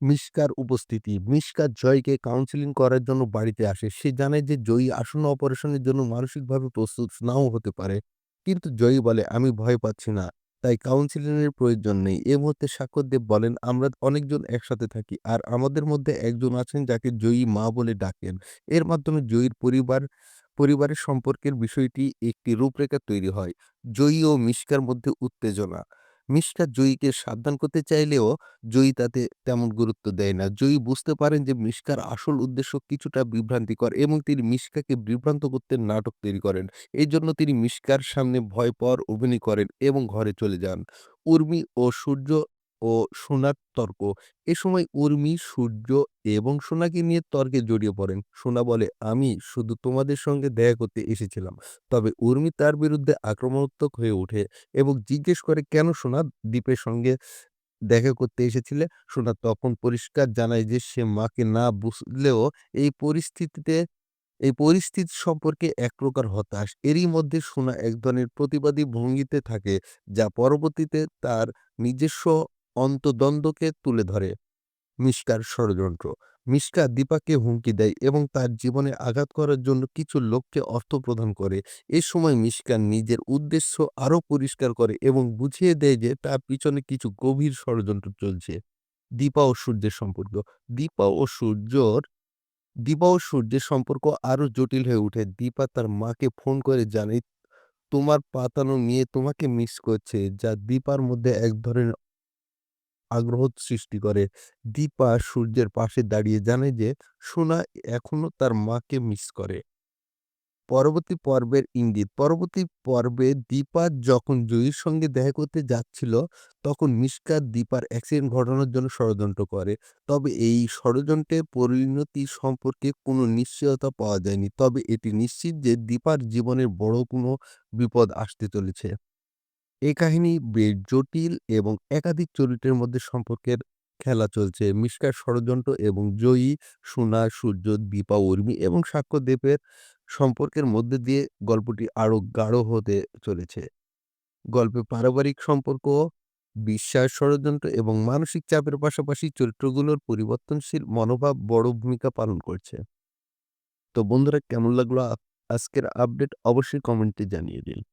মিশকার উপস্থিতি। মিশকা জয়কে কাউন্সেলিং করার জন্য বাড়িতে আসে। সে জানে যে জয়ী আসন্ন অপারেশনের জন্য মানসিকভাবে প্রস্তুত নাও হতে পারে। কিন্তু জয়ী বলে, "আমি ভয় পাচ্ছি না। তাই কাউন্সেলিং এর প্রয়োজন নেই।" এ মুহূর্তে সাক্ষ্যদেব বলেন, "আমরা অনেকজন একসাথে থাকি। আর আমাদের মধ্যে একজন আছেন যাকে জয়ী মা বলে ডাকেন।" এর মাধ্যমে জয়ীর পরিবারের সম্পর্কের বিষয়টি একটি রূপরেখা তৈরি হয়। জয়ী ও মিশকার মধ্যে উত্তেজনা। মিশকা জয়ীকে সাবধান করতে চাইলেও জয়ী তাতে তেমন গুরুত্ব দেয় না। জয়ী বুঝতে পারেন যে মিশকার আসল উদ্দেশ্য কিছুটা বিভ্রান্তিকর এবং তিনি মিশকাকে বিভ্রান্ত করতে নাটক তৈরি করেন। এজন্য তিনি মিশকার সামনে ভয় পাওয়ার অভিনয় করেন এবং ঘরে চলে যান। উর্মি ও সূর্য ও সোনার তর্ক। এ সময় উর্মি, সূর্য এবং সোনাকে নিয়ে তর্কে জড়িয়ে পড়েন। সোনা বলে, "আমি শুধু তোমাদের সঙ্গে দেখা করতে এসেছিলাম।" তবে উর্মি তার বিরুদ্ধে আক্রমণাত্মক হয়ে ওঠে এবং জিজ্ঞেস করে, "কেন সোনা দ্বীপের সঙ্গে দেখা করতে এসেছিলে?" সোনা তখন পরিষ্কার জানায় যে সে মাকে না বুঝলেও এই পরিস্থিতিতে এই পরিস্থিতি সম্পর্কে এক প্রকার হতাশ। এরই মধ্যে সোনা এক ধরনের প্রতিবাদী ভঙ্গিতে থাকে, যা পরবর্তীতে তার নিজস্ব অন্তদ্বন্দ্বকে তুলে ধরে। মিশকার ষড়যন্ত্র। মিশকা দীপাকে হুমকি দেয় এবং তার জীবনে আঘাত করার জন্য কিছু লোককে অর্থ প্রদান করে। এ সময় মিশকা নিজের উদ্দেশ্য আরও পরিষ্কার করে এবং বুঝিয়ে দেয় যে তার পিছনে কিছু গভীর ষড়যন্ত্র চলছে। দীপা ও সূর্যের সম্পর্ক। দীপা ও সূর্যর দীপা ও সূর্যের সম্পর্ক আরো জটিল হয়ে ওঠে। দীপা তার মাকে ফোন করে জানায়, "তোমার পাতানো মেয়ে তোমাকে মিস করছে", যা দীপার মধ্যে এক ধরনের আগ্রহ সৃষ্টি করে। দীপা সূর্যের পাশে দাঁড়িয়ে জানে যে সোনা এখনো তার মাকে মিস করে। পরবর্তী পর্বের ইঙ্গিত। পরবর্তী পর্বে দীপা যখন জয়ীর সঙ্গে দেখা করতে যাচ্ছিল, তখন মিশকা দীপার অ্যাক্সিডেন্ট ঘটানোর জন্য ষড়যন্ত্র করে। তবে এই ষড়যন্ত্রের পরিণতি সম্পর্কে কোনো নিশ্চয়তা পাওয়া যায়নি। তবে এটি নিশ্চিত যে দীপার জীবনে বড় কোনো বিপদ আসতে চলেছে। এই কাহিনী বেশ জটিল এবং একাধিক চরিত্রের মধ্যে সম্পর্কের খেলা চলছে। মিশকার ষড়যন্ত্র এবং জয়ী, সোনা, সূর্য, দীপা, উর্মি এবং সাক্ষ্যদেবের সম্পর্কের মধ্যে দিয়ে গল্পটি আরো গাঢ় হতে চলেছে। গল্পে পারিবারিক সম্পর্ক, বিশ্বাস, ষড়যন্ত্র এবং মানসিক চাপের পাশাপাশি চরিত্রগুলোর পরিবর্তনশীল মনোভাব বড় ভূমিকা পালন করছে। তো বন্ধুরা, কেমন লাগলো আজকের আপডেট? অবশ্যই কমেন্টে জানিয়ে দিন।